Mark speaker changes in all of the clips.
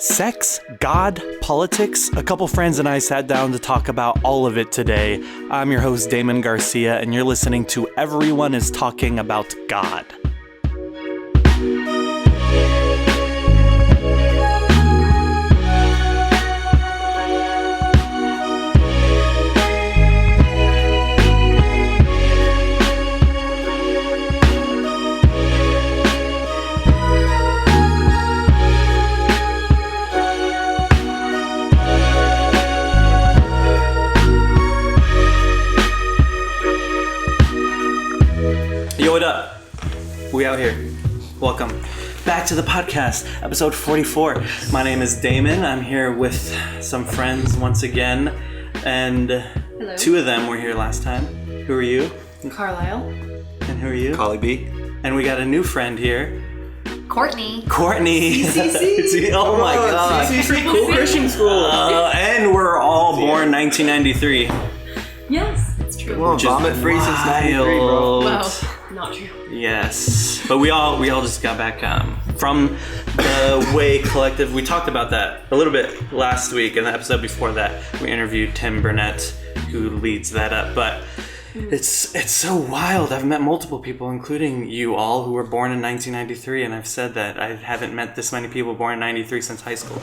Speaker 1: Sex, God, politics, a couple friends and I sat down to talk about all of it today. I'm your host, Damon Garcia, and you're listening to Everyone is Talking About God. Yo, what up? We out here. Welcome back to the podcast, episode 44. My name is Damon. I'm here with some friends once again. And
Speaker 2: Hello.
Speaker 1: Two of them were here last time. Who are you?
Speaker 2: Carlyle.
Speaker 1: And who are you?
Speaker 3: Collin.
Speaker 1: And we got a new friend here.
Speaker 2: Courtney.
Speaker 1: CCC. Oh my god.
Speaker 3: CCC, cool Christian school.
Speaker 1: And we're all born 1993.
Speaker 2: Yes, it's true.
Speaker 3: Well, vomit free since 93, bro.
Speaker 2: Well, not true.
Speaker 1: Yes, but we all just got back from the Way Collective. We talked about that a little bit last week. In the episode before that, we interviewed Tim Burnett, who leads that up. But it's so wild. I've met multiple people, including you all, who were born in 1993, and I've said that I haven't met this many people born in 93 since high school.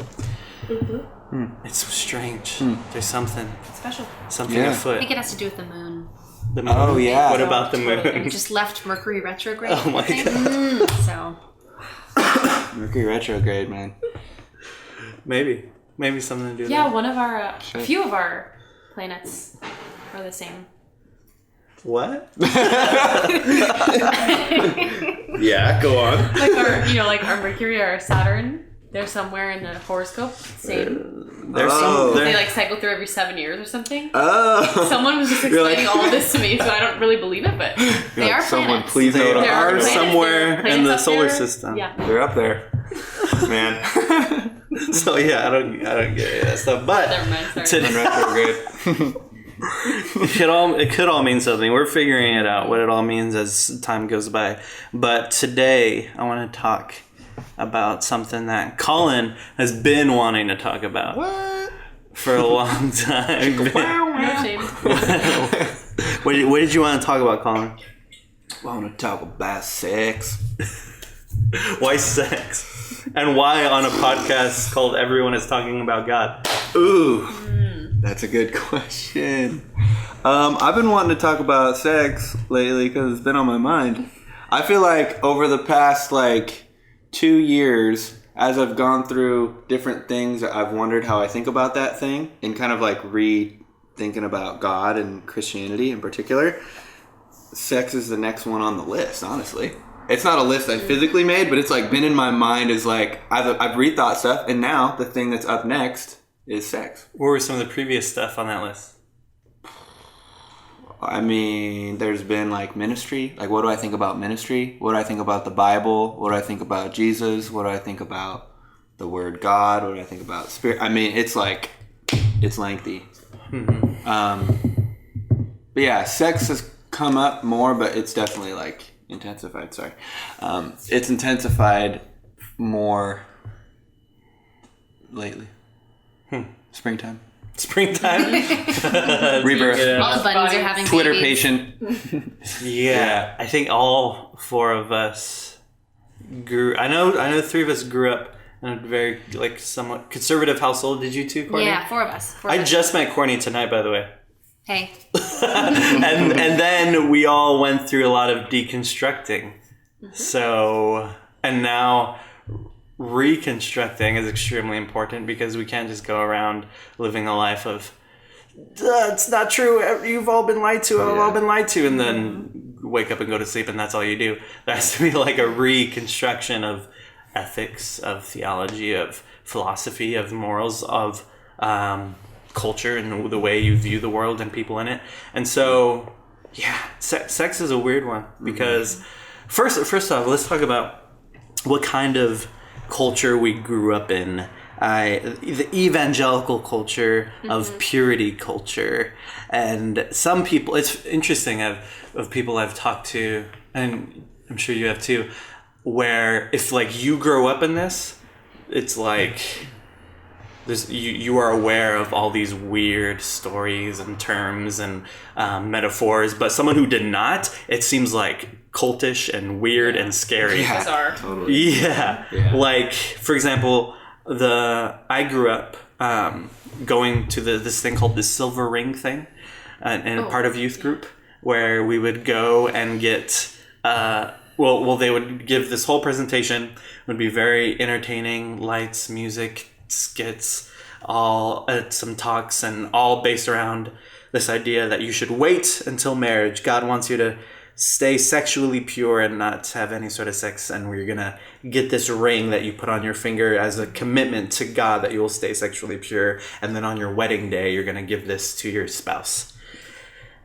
Speaker 1: It's strange. There's something
Speaker 2: Special.
Speaker 3: Yeah.
Speaker 1: afoot.
Speaker 2: I think it has to do with the moon.
Speaker 1: The moon.
Speaker 3: Oh, yeah.
Speaker 1: What about the
Speaker 2: Totally.
Speaker 1: moon?
Speaker 2: It just left Mercury retrograde.
Speaker 1: Oh my
Speaker 2: I think.
Speaker 1: God.
Speaker 2: So,
Speaker 3: Mercury retrograde, man.
Speaker 1: Maybe something to do with
Speaker 4: Yeah,
Speaker 1: that.
Speaker 4: one of our, a few of our planets are the same.
Speaker 1: What? Yeah, go on.
Speaker 4: Like our Mercury or our Saturn, they're somewhere in the horoscope. Same.
Speaker 1: There's
Speaker 4: They like cycle through every 7 years or something.
Speaker 3: Oh.
Speaker 4: Someone was just
Speaker 3: You're like-
Speaker 4: explaining all of this to me, so I don't really believe it, but
Speaker 2: they are
Speaker 3: Someone
Speaker 2: planets.
Speaker 3: please
Speaker 1: They
Speaker 3: note
Speaker 4: there
Speaker 1: are
Speaker 4: planets.
Speaker 1: somewhere
Speaker 4: There are
Speaker 1: in the
Speaker 4: planets up
Speaker 1: solar
Speaker 4: there.
Speaker 1: system.
Speaker 4: Yeah.
Speaker 3: They're up there. Man.
Speaker 1: So yeah, I don't get that stuff. But
Speaker 4: Never mind, sorry.
Speaker 1: today,
Speaker 3: Retrograde.
Speaker 1: it could all mean something. We're figuring it out what it all means as time goes by. But today I want to talk about something that Collin has been wanting to talk about
Speaker 3: What?
Speaker 1: for a long time.
Speaker 4: No shame.
Speaker 1: What did you want to talk about, Collin?
Speaker 3: I want to talk about sex.
Speaker 1: Why sex? And why on a podcast called Everyone is Talking About God?
Speaker 3: Ooh. That's a good question. I've been wanting to talk about sex lately because it's been on my mind. I feel like over the past 2 years, as I've gone through different things, I've wondered how I think about that thing and kind of rethinking about God and Christianity in particular. Sex is the next one on the list, honestly. It's not a list I physically made, but it's been in my mind as I've rethought stuff, and now the thing that's up next is sex.
Speaker 1: What were some of the previous stuff on that list?
Speaker 3: I mean, there's been ministry. What do I think about ministry? What do I think about the Bible? What do I think about Jesus? What do I think about the word God? What do I think about spirit? I mean, it's lengthy. But yeah, sex has come up more, but it's definitely intensified. Sorry. It's intensified more lately. Springtime. Rebirth.
Speaker 2: All the bunnies are having
Speaker 3: Twitter
Speaker 2: babies.
Speaker 3: patient.
Speaker 1: Yeah, I think all four of us grew. I know 3 of us grew up in a very somewhat conservative household. Did you too, Courtney?
Speaker 2: Yeah, 4 of us.
Speaker 1: I just met Courtney tonight, by the way.
Speaker 2: Hey.
Speaker 1: and then we all went through a lot of deconstructing. So, and now reconstructing is extremely important because we can't just go around living a life of it's not true, you've all been lied to, I've all been lied to, and then wake up and go to sleep and that's all you do. There has to be a reconstruction of ethics, of theology, of philosophy, of morals, of culture and the way you view the world and people in it. And so yeah, sex is a weird one because first off, let's talk about what kind of culture we grew up in. The evangelical culture of purity culture, and some people, it's interesting of people I've talked to, and I'm sure you have too, where if you grow up in this, it's you are aware of all these weird stories and terms and metaphors, but someone who did not, it seems like cultish and weird and scary.
Speaker 3: Yeah,
Speaker 4: Bizarre.
Speaker 3: totally.
Speaker 1: Yeah. Like, for example, I grew up going to this thing called the Silver Ring thing, and part of youth group, where we would go and get, they would give this whole presentation. It would be very entertaining, lights, music, skits, all some talks, and all based around this idea that you should wait until marriage. God wants you to stay sexually pure and not have any sort of sex, and we're gonna get this ring that you put on your finger as a commitment to God that you will stay sexually pure, and then on your wedding day you're gonna give this to your spouse.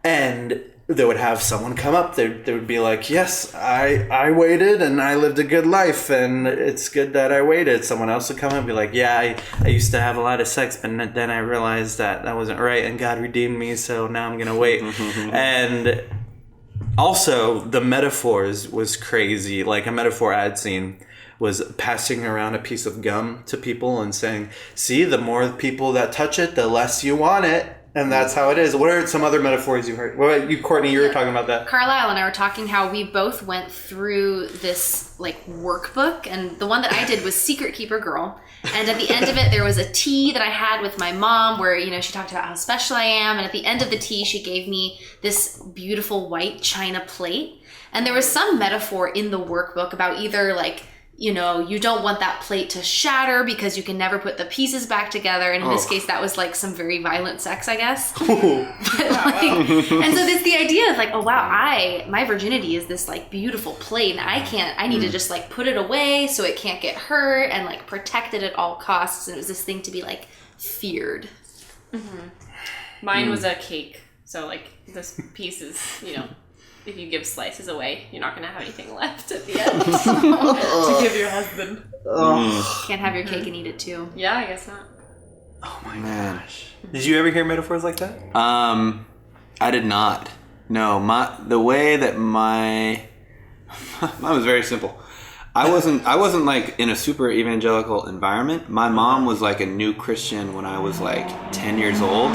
Speaker 1: And they would have someone come up, they would be like, yes, I waited and I lived a good life and it's good that I waited. Someone else would come up and be like, yeah, I used to have a lot of sex, but then I realized that wasn't right and God redeemed me, so now I'm gonna wait. And also, the metaphors was crazy. Like, a metaphor I'd seen was passing around a piece of gum to people and saying, see, the more people that touch it, the less you want it. And that's how it is. What are some other metaphors you heard? What about you, Courtney? You were talking about that.
Speaker 2: Carlyle and I were talking how we both went through this like workbook, and the one that I did was Secret Keeper Girl. And at the end of it, there was a tea that I had with my mom where, she talked about how special I am. And at the end of the tea, she gave me this beautiful white china plate. And there was some metaphor in the workbook about either like, you don't want that plate to shatter because you can never put the pieces back together. And in this case, that was like some very violent sex, I guess. And so there's the idea of like, oh wow, my virginity is this like beautiful plate, and I need to just like put it away so it can't get hurt and like protect it at all costs. And it was this thing to be like feared.
Speaker 4: Mm-hmm. Mine was a cake. So like this piece is, if you give slices away, you're not going to have anything left at the end to give your husband.
Speaker 2: Can't have your cake and eat it too.
Speaker 4: Yeah, I guess not.
Speaker 1: Oh my gosh. Did you ever hear metaphors like that?
Speaker 3: I did not. No, the way that mine was very simple. I wasn't like in a super evangelical environment. My mom was like a new Christian when I was like 10 years old.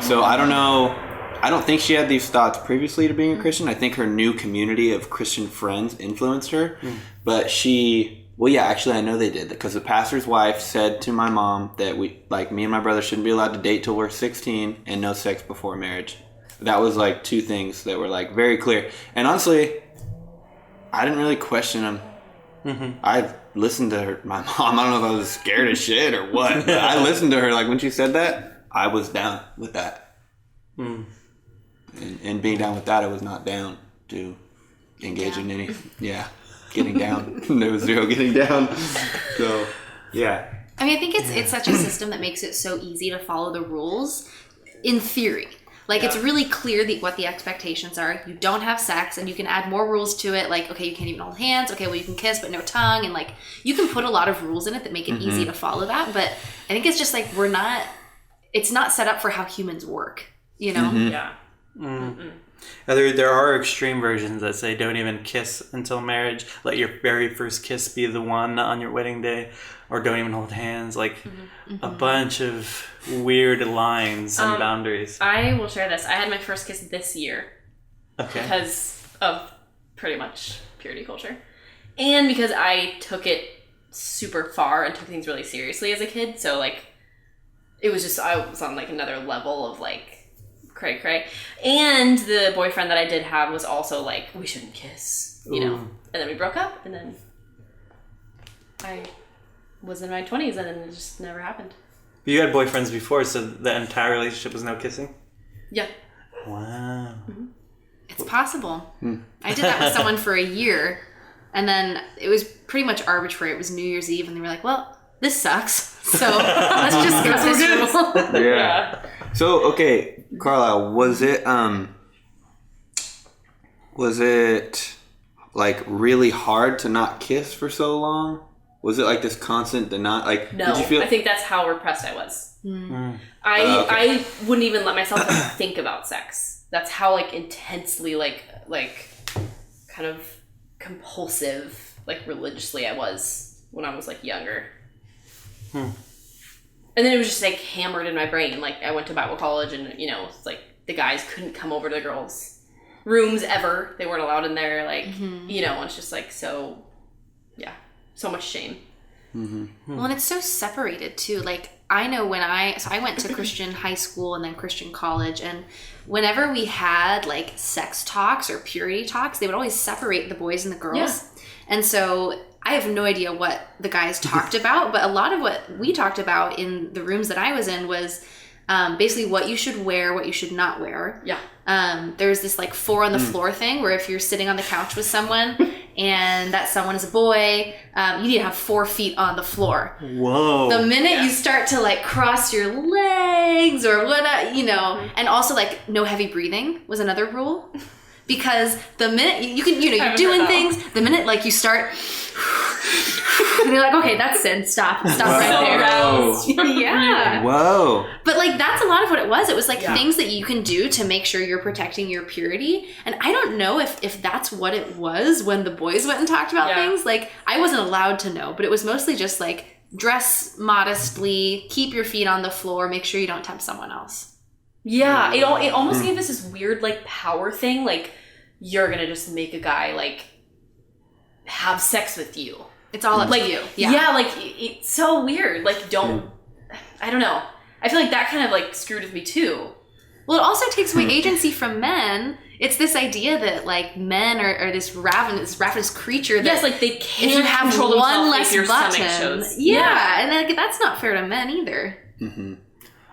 Speaker 3: So I don't know. I don't think she had these thoughts previously to being a Christian. I think her new community of Christian friends influenced her. But actually I know they did, because the pastor's wife said to my mom that me and my brother shouldn't be allowed to date till we're 16 and no sex before marriage. That was like two things that were like very clear. And honestly, I didn't really question them. I listened to her, my mom. I don't know if I was scared as shit or what, but I listened to her. Like, when she said that, I was down with that. And being down with that, I was not down to engage in any, getting down. There was zero getting down. So, yeah.
Speaker 2: I mean, I think it's such a system that makes it so easy to follow the rules in theory. Like, it's really clear what the expectations are. You don't have sex, and you can add more rules to it. Like, okay, you can't even hold hands. Okay, well, you can kiss, but no tongue. And, like, you can put a lot of rules in it that make it easy to follow that. But I think it's just, like, it's not set up for how humans work,
Speaker 4: Yeah.
Speaker 1: There are extreme versions that say don't even kiss until marriage. Let your very first kiss be the one on your wedding day, or don't even hold hands. Like a bunch of weird lines and boundaries.
Speaker 4: I will share this. I had my first kiss this year.
Speaker 1: Okay.
Speaker 4: Because of pretty much purity culture, and because I took it super far and took things really seriously as a kid. So like, it was just, I was on like another level of like cray cray. And the boyfriend that I did have was also like, we shouldn't kiss, and then we broke up, and then I was in my 20s, and then it just never happened.
Speaker 1: You had boyfriends before, so the entire relationship was no kissing?
Speaker 4: Yeah.
Speaker 1: Wow.
Speaker 2: It's possible. I did that with someone for a year, and then it was pretty much arbitrary. It was New Year's Eve, and they were like, well, this sucks, so let's just cut this rule.
Speaker 3: Yeah. So, okay, Carlyle, was it like really hard to not kiss for so long? Was it like this constant deny? Like,
Speaker 4: no,
Speaker 3: did you feel?
Speaker 4: I think that's how repressed I was. I wouldn't even let myself think about sex. That's how like intensely like kind of compulsive, like religiously I was when I was like younger. And then it was just like hammered in my brain. Like I went to Bible college and, you know, it's like the guys couldn't come over to the girls' rooms ever. They weren't allowed in there. Like, you know, it's just like so much shame.
Speaker 2: Well, and it's so separated too. Like I know I went to Christian high school and then Christian college, and whenever we had like sex talks or purity talks, they would always separate the boys and the girls. Yeah. And so I have no idea what the guys talked about, but a lot of what we talked about in the rooms that I was in was basically what you should wear, what you should not wear. Yeah. There's this like 4 on the floor thing where if you're sitting on the couch with someone and that someone is a boy, you need to have 4 feet on the floor.
Speaker 1: Whoa.
Speaker 2: The minute you start to like cross your legs or what, you know, and also like no heavy breathing was another rule. Because the minute you can, you know, you're doing things, the minute like you start, and you're like, okay, that's sin. Stop right there. Yeah.
Speaker 3: Whoa.
Speaker 2: But like that's a lot of what it was. It was like things that you can do to make sure you're protecting your purity. And I don't know if that's what it was when the boys went and talked about things. Like I wasn't allowed to know, but it was mostly just like dress modestly, keep your feet on the floor, make sure you don't tempt someone else.
Speaker 4: Yeah, it almost gave us this weird, like, power thing. Like, you're gonna just make a guy, like, have sex with you.
Speaker 2: It's all up to you.
Speaker 4: Yeah, like, it's so weird. Like, I don't know. I feel like that kind of, like, screwed with me, too.
Speaker 2: Well, it also takes away agency from men. It's this idea that, like, men are this ravenous creature that...
Speaker 4: Yes, like, they can't
Speaker 2: if you have
Speaker 4: control
Speaker 2: one less
Speaker 4: if your
Speaker 2: button.
Speaker 4: shows.
Speaker 2: Yeah, and like, that's not fair to men either.
Speaker 3: Mm-hmm.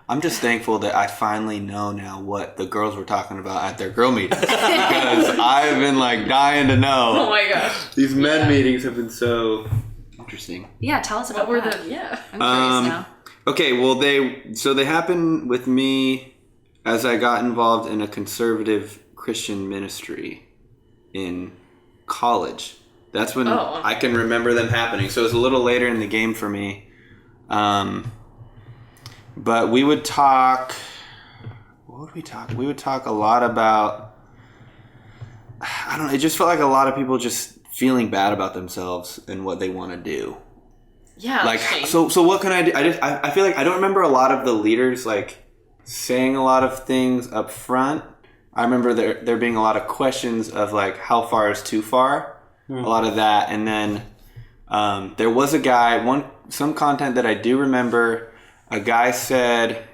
Speaker 3: I'm just thankful that I finally know now what the girls were talking about at their girl meetings. Because I've been like dying to know.
Speaker 4: Oh my gosh.
Speaker 3: These men meetings have been so interesting.
Speaker 2: Yeah, tell us about
Speaker 4: what were
Speaker 2: that.
Speaker 4: I'm curious
Speaker 2: now.
Speaker 3: Okay, well they happened with me as I got involved in a conservative Christian ministry in college. That's when I can remember them happening. So it was a little later in the game for me. But we would talk... What would we talk? We would talk a lot about... I don't know. It just felt like a lot of people just feeling bad about themselves and what they want to do.
Speaker 4: Yeah.
Speaker 3: Like, so what can I do? I feel like I don't remember a lot of the leaders, like, saying a lot of things up front. I remember there being a lot of questions of, like, how far is too far? A lot of that. And then there was a guy... Some content that I do remember... A guy said,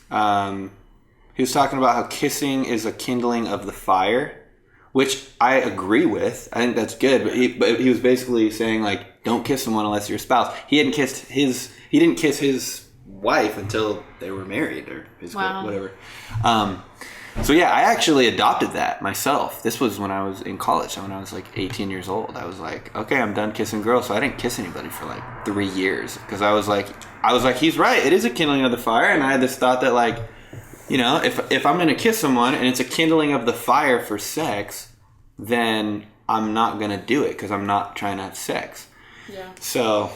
Speaker 3: he was talking about how kissing is a kindling of the fire, which I agree with. I think that's good. But he was basically saying, like, don't kiss someone unless you're a spouse. He didn't kiss his wife until they were married or his whatever. So yeah, I actually adopted that myself. This was when I was in college. So when I was like 18 years old, I was like, okay, I'm done kissing girls. So I didn't kiss anybody for like 3 years because I was like, he's right. It is a kindling of the fire. And I had this thought that like, you know, if I'm going to kiss someone and it's a kindling of the fire for sex, then I'm not going to do it because I'm not trying to have sex. Yeah. So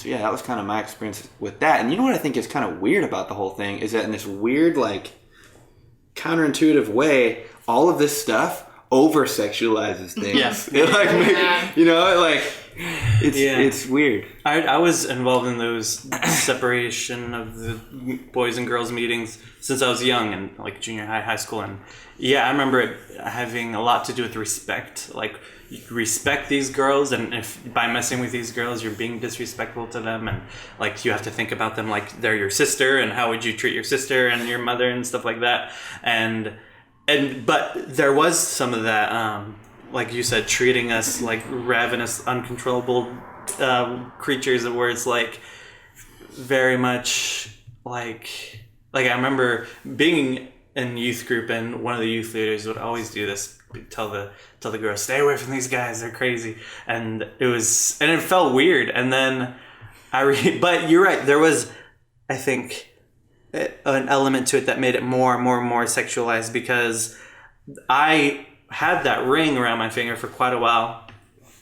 Speaker 3: yeah, that was kind of my experience with that. And you know what I think is kind of weird about the whole thing is that in this weird, like, counterintuitive way, all of this stuff over-sexualizes things.
Speaker 1: Yes.
Speaker 3: It like, you know, like, it's weird.
Speaker 1: I was involved in those separation of the boys and girls meetings since I was young and like junior high school. And yeah, I remember it having a lot to do with respect. Like, you respect these girls, and if by messing with these girls you're being disrespectful to them, and like you have to think about them like they're your sister, and how would you treat your sister and your mother and stuff like that. But there was some of that, like you said, treating us like ravenous, uncontrollable creatures, where it's like very much like I remember being in youth group, and one of the youth leaders would always do this. Tell the girls, stay away from these guys, they're crazy. And it felt weird. And then but you're right, there was, I think, an element to it that made it more and more sexualized, because I had that ring around my finger for quite a while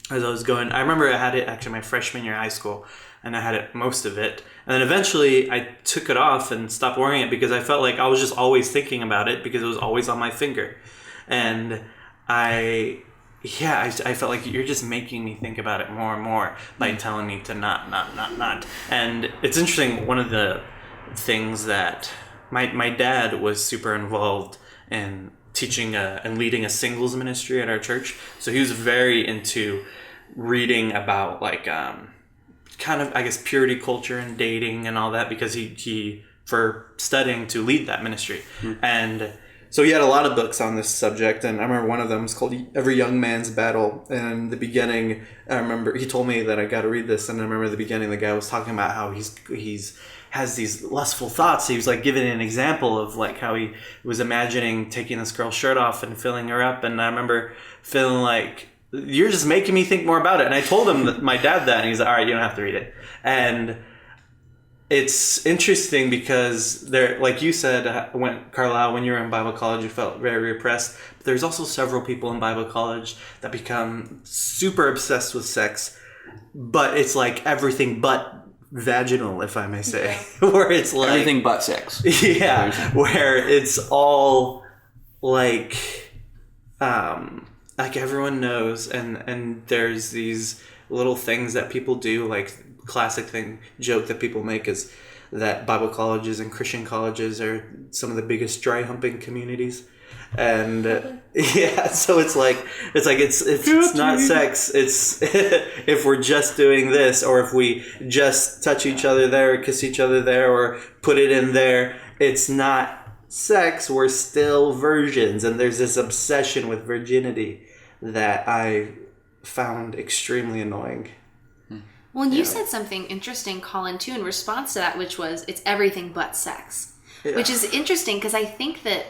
Speaker 1: as I was going. I remember I had it actually my freshman year of high school, and I had it most of it. And then eventually I took it off and stopped wearing it because I felt like I was just always thinking about it because it was always on my finger. And yeah, I felt like you're just making me think about it more and more by telling me to not. And it's interesting, one of the things that my dad was super involved in teaching and leading a singles ministry at our church. So he was very into reading about like kind of, I guess, purity culture and dating and all that, because he for studying to lead that ministry. And so he had a lot of books on this subject, and I remember one of them was called Every Young Man's Battle. And in the beginning, I remember he told me that I got to read this, and I remember at the beginning the guy was talking about how he's has these lustful thoughts. He was like giving an example of like how he was imagining taking this girl's shirt off and filling her up, and I remember feeling like, you're just making me think more about it. And I told him, my dad, that, and he's like, all right, you don't have to read it. And it's interesting because there, like you said, Carlyle, when you were in Bible college, you felt very repressed. But there's also several people in Bible college that become super obsessed with sex, but it's like everything but vaginal, if I may say, where it's like
Speaker 3: everything but sex.
Speaker 1: Yeah, where it's all like everyone knows, and there's these little things that people do, like classic joke that people make is that Bible colleges and Christian colleges are some of the biggest dry humping communities. And yeah, so it's not sex, it's if we're just doing this, or if we just touch each other there, or kiss each other there, or put it in there, it's not sex, we're still virgins. And there's this obsession with virginity that I found extremely annoying.
Speaker 2: Well, and you said something interesting, Collin, too, in response to that, which was, it's everything but sex. Yeah. Which is interesting, because I think that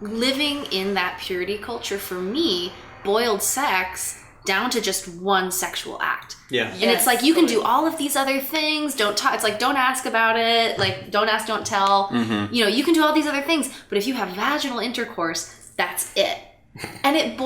Speaker 2: living in that purity culture, for me, boiled sex down to just one sexual act.
Speaker 1: Yeah.
Speaker 2: And it's like, you can do all of these other things, don't talk, it's like, don't ask about it, like, don't ask, don't tell. Mm-hmm. You know, you can do all these other things, but if you have vaginal intercourse, that's it. And it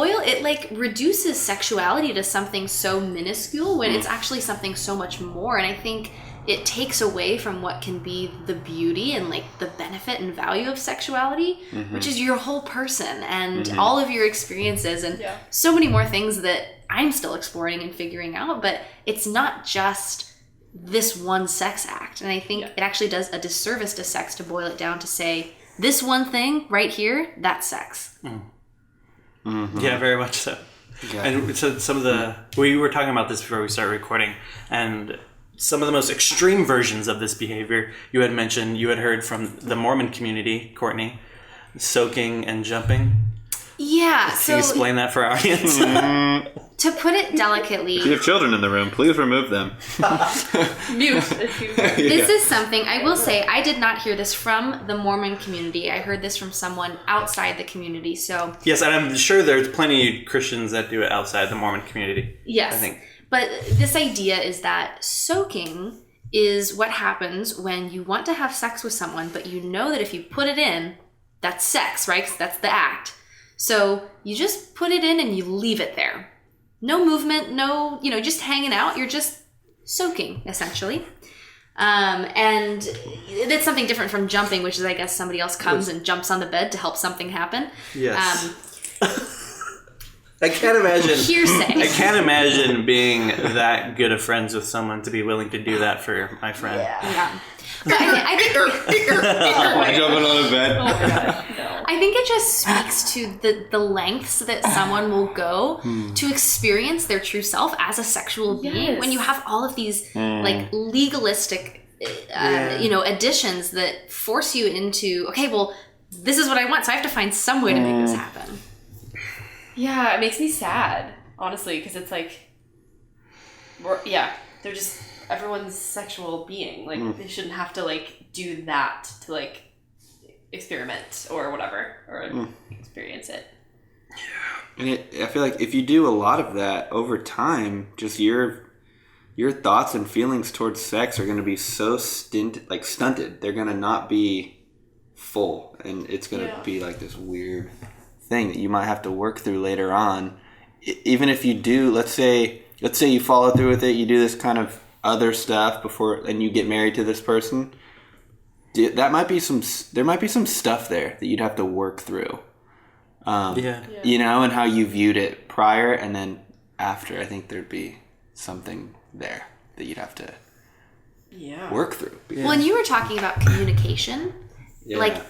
Speaker 2: like reduces sexuality to something so minuscule when it's actually something so much more. And I think it takes away from what can be the beauty and like the benefit and value of sexuality, which is your whole person and all of your experiences and so many more things that I'm still exploring and figuring out. But it's not just this one sex act. And I think it actually does a disservice to sex to boil it down to say, this one thing right here, that's sex.
Speaker 1: Mm-hmm. Yeah, very much so. Yeah. And so we were talking about this before we started recording, and some of the most extreme versions of this behavior you had mentioned, you had heard from the Mormon community, Courtney, soaking and jumping.
Speaker 3: Yeah.
Speaker 1: Can you explain that for our audience?
Speaker 2: To put it delicately...
Speaker 3: If you have children in the room, please remove them.
Speaker 4: Mute.
Speaker 2: This is something, I will say, I did not hear this from the Mormon community. I heard this from someone outside the community, so...
Speaker 1: Yes, and I'm sure there's plenty of Christians that do it outside the Mormon community.
Speaker 2: Yes.
Speaker 1: I think.
Speaker 2: But this idea is that soaking is what happens when you want to have sex with someone, but you know that if you put it in, that's sex, right? 'Cause that's the act. So you just put it in and you leave it there. No movement, no, just hanging out. You're just soaking, essentially. And it's something different from jumping, which is, I guess, somebody else comes and jumps on the bed to help something happen.
Speaker 1: Yes. I can't imagine.
Speaker 2: Hearsay.
Speaker 1: I can't imagine being that good of friends with someone to be willing to do that for my friend.
Speaker 2: Yeah. But I think
Speaker 3: jumping on the bed.
Speaker 4: Oh my God, no.
Speaker 2: I think it just speaks to the lengths that someone will go to experience their true self as a sexual being when you have all of these like legalistic additions that force you into, okay, well, this is what I want, so I have to find some way to make this happen.
Speaker 4: Yeah, it makes me sad, honestly, because it's like, they're just everyone's sexual being. Like, they shouldn't have to, like, do that to, like, experiment or whatever, or experience it.
Speaker 3: Yeah. And I feel like if you do a lot of that over time, just your thoughts and feelings towards sex are going to be so stunted. They're going to not be full, and it's going to be like this weird thing that you might have to work through later on. Even if you do, let's say you follow through with it, you do this kind of other stuff before, and you get married to this person. There might be some stuff there that you'd have to work through You know, and how you viewed it prior and then after. I think there'd be something there that you'd have to work through.
Speaker 2: Well, and you were talking about communication. Like,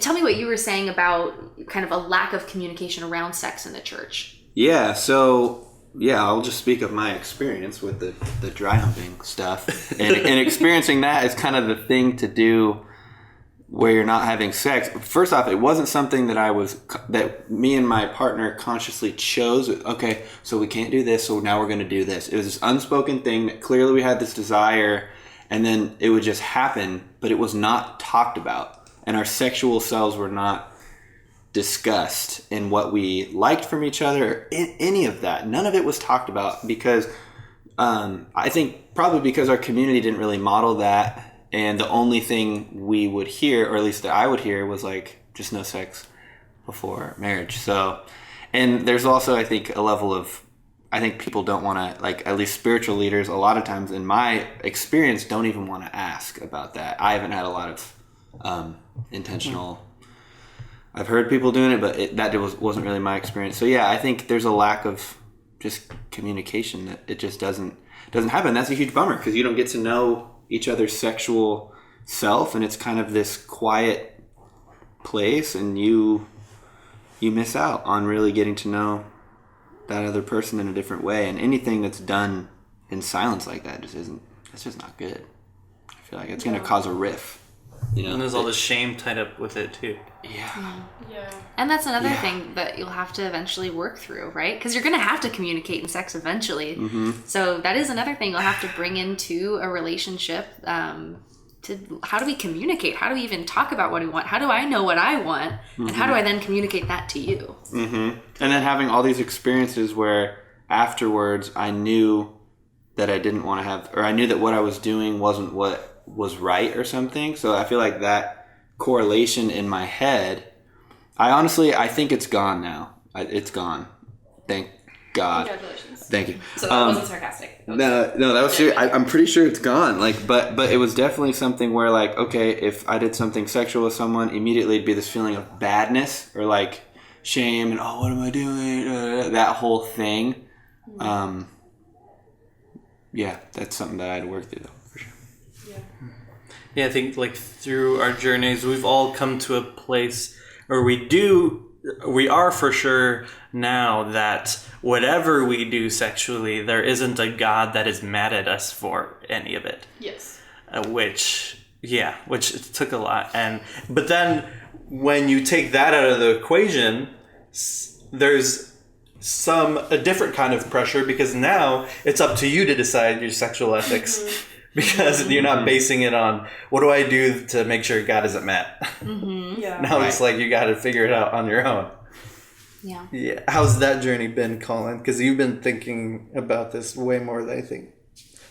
Speaker 2: tell me what you were saying about kind of a lack of communication around sex in the church.
Speaker 3: Yeah, so, I'll just speak of my experience with the dry humping stuff. And experiencing that is kind of the thing to do where you're not having sex. First off, it wasn't something that me and my partner consciously chose. Okay, so we can't do this, so now we're going to do this. It was this unspoken thing that clearly we had this desire, and then it would just happen, but it was not talked about. And our sexual selves were not discussed in what we liked from each other, or any of that. None of it was talked about because I think probably because our community didn't really model that. And the only thing we would hear, or at least that I would hear, was like, just no sex before marriage. So, and there's also, I think, a level of, I think people don't want to, like, at least spiritual leaders, a lot of times in my experience, don't even want to ask about that. I haven't had a lot of intentional, I've heard people doing it, but that wasn't really my experience. So yeah, I think there's a lack of just communication that it just doesn't happen. That's a huge bummer because you don't get to know each other's sexual self, and it's kind of this quiet place, and you miss out on really getting to know that other person in a different way. And anything that's done in silence like that that's just not good. I feel like it's going to cause a rift. You know?
Speaker 1: And there's all this shame tied up with it too.
Speaker 3: Yeah.
Speaker 2: And that's another thing that you'll have to eventually work through, right? Because you're going to have to communicate in sex eventually. Mm-hmm. So that is another thing you'll have to bring into a relationship. To how do we communicate? How do we even talk about what we want? How do I know what I want? Mm-hmm. And how do I then communicate that to you?
Speaker 3: Mm-hmm. And then having all these experiences where afterwards I knew that I didn't want to have, or I knew that what I was doing wasn't what was right or something. So I feel like that correlation in my head, I think it's gone now. It's gone. Thank God.
Speaker 4: Congratulations.
Speaker 3: Thank you.
Speaker 4: So that wasn't sarcastic.
Speaker 3: No, that was serious. I'm pretty sure it's gone. Like, but it was definitely something where, like, okay, if I did something sexual with someone, immediately it'd be this feeling of badness or like shame and what am I doing? That whole thing. Yeah, that's something that I had to work through though.
Speaker 1: Yeah, I think like through our journeys, we've all come to a place where we are for sure now that whatever we do sexually, there isn't a God that is mad at us for any of it.
Speaker 4: Yes.
Speaker 1: Which took a lot. But then when you take that out of the equation, there's a different kind of pressure because now it's up to you to decide your sexual ethics. Because you're not basing it on, what do I do to make sure God isn't mad? Mm-hmm. Yeah. Now it's like you got to figure it out on your own. Yeah. How's that journey been, Collin? Because you've been thinking about this way more than I think.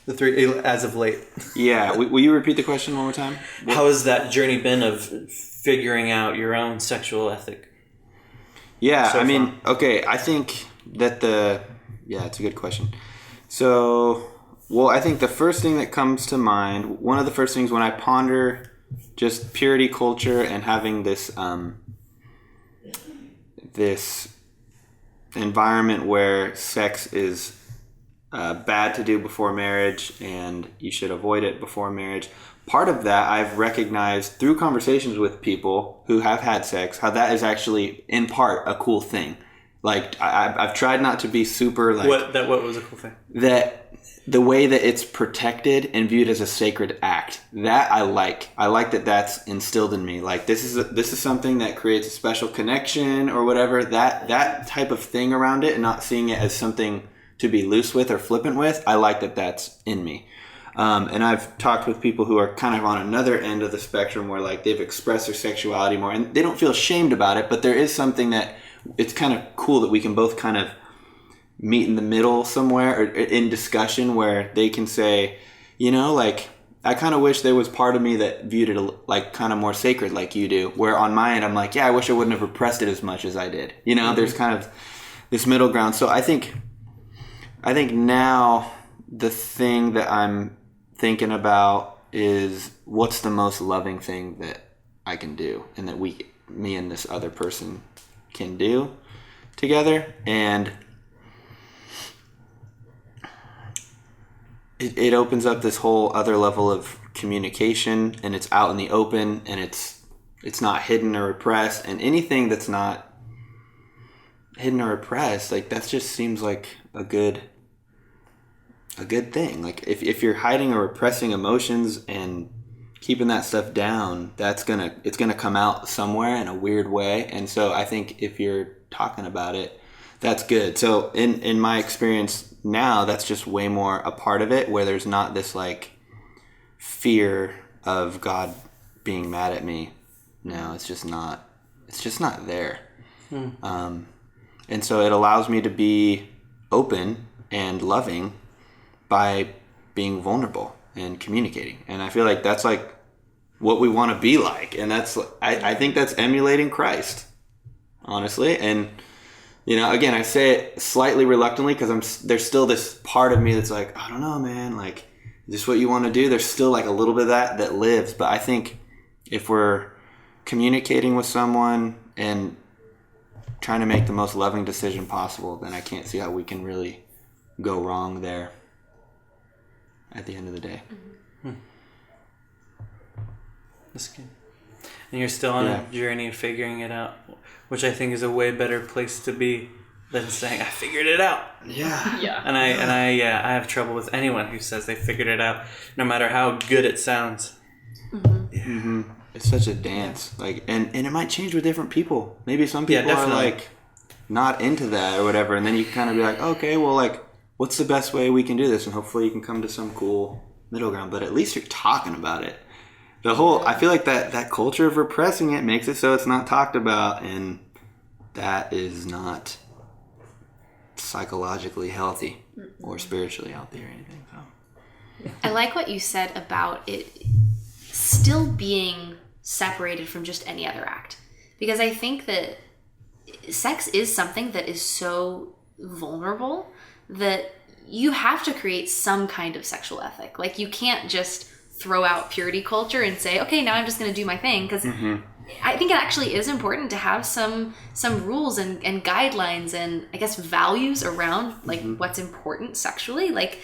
Speaker 1: The three, as of late.
Speaker 3: Yeah. Will you repeat the question one more time?
Speaker 1: How has that journey been of figuring out your own sexual ethic?
Speaker 3: Yeah. So okay. I think that it's a good question. So... Well, I think the first thing that comes to mind, one of the first things when I ponder just purity culture and having this this environment where sex is bad to do before marriage and you should avoid it before marriage, part of that I've recognized through conversations with people who have had sex, how that is actually in part a cool thing. Like I've tried not to be super like...
Speaker 1: What was a cool thing?
Speaker 3: That... The way that it's protected and viewed as a sacred act, that I like. I like that that's instilled in me. Like this is something that creates a special connection or whatever. That type of thing around it, and not seeing it as something to be loose with or flippant with. I like that that's in me. And I've talked with people who are kind of on another end of the spectrum where like they've expressed their sexuality more and they don't feel ashamed about it, but there is something that it's kind of cool that we can both kind of meet in the middle somewhere or in discussion where they can say, like, I kind of wish there was part of me that viewed it like kind of more sacred like you do, where on my end I'm like, yeah, I wish I wouldn't have repressed it as much as I did. Mm-hmm. There's kind of this middle ground. So I think now the thing that I'm thinking about is what's the most loving thing that I can do and that me and this other person can do together. And it opens up this whole other level of communication, and it's out in the open, and it's not hidden or repressed. And anything that's not hidden or repressed, like, that just seems like a good thing. Like, if you're hiding or repressing emotions and keeping that stuff down, it's gonna come out somewhere in a weird way. And so I think if you're talking about it, that's good. So in my experience now, that's just way more a part of it, where there's not this like fear of God being mad at me. No, it's just not there. And so it allows me to be open and loving by being vulnerable and communicating. And I feel like that's like what we want to be like. And that's, I think that's emulating Christ, honestly. And, you know, again, I say it slightly reluctantly because there's still this part of me that's like, I don't know, man, like, is this what you want to do? There's still like a little bit of that lives. But I think if we're communicating with someone and trying to make the most loving decision possible, then I can't see how we can really go wrong there at the end of the day.
Speaker 1: That's good. And you're still on a journey of figuring it out, which I think is a way better place to be than saying, I figured it out.
Speaker 3: Yeah.
Speaker 4: Yeah.
Speaker 1: And I have trouble with anyone who says they figured it out, no matter how good it sounds.
Speaker 3: It's such a dance. Like, and it might change with different people. Maybe some people are like not into that or whatever, and then you kind of be like, okay, well, like, what's the best way we can do this? And hopefully you can come to some cool middle ground, but at least you're talking about it. I feel like that culture of repressing it makes it so it's not talked about, and that is not psychologically healthy or spiritually healthy or anything. So
Speaker 2: I like what you said about it still being separated from just any other act, because I think that sex is something that is so vulnerable that you have to create some kind of sexual ethic. Like, you can't just throw out purity culture and say, okay, now I'm just going to do my thing, because I think it actually is important to have some rules and guidelines and, I guess, values around like what's important sexually, like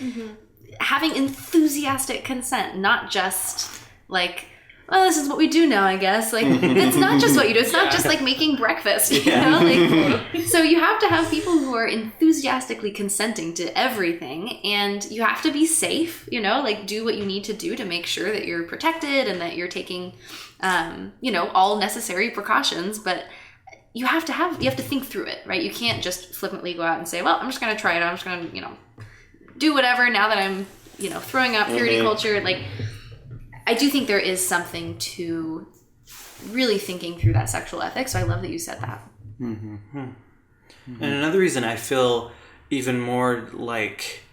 Speaker 2: having enthusiastic consent, not just like, well, this is what we do now, I guess. Like, it's not just what you do. It's not just like making breakfast, you know? Like, so you have to have people who are enthusiastically consenting to everything, and you have to be safe, you know, like do what you need to do to make sure that you're protected and that you're taking, you know, all necessary precautions. But you have to think through it, right? You can't just flippantly go out and say, well, I'm just going to try it. I'm just going to, you know, do whatever now that I'm, you know, throwing out purity culture. Like, I do think there is something to really thinking through that sexual ethics. So I love that you said that.
Speaker 1: And another reason I feel even more like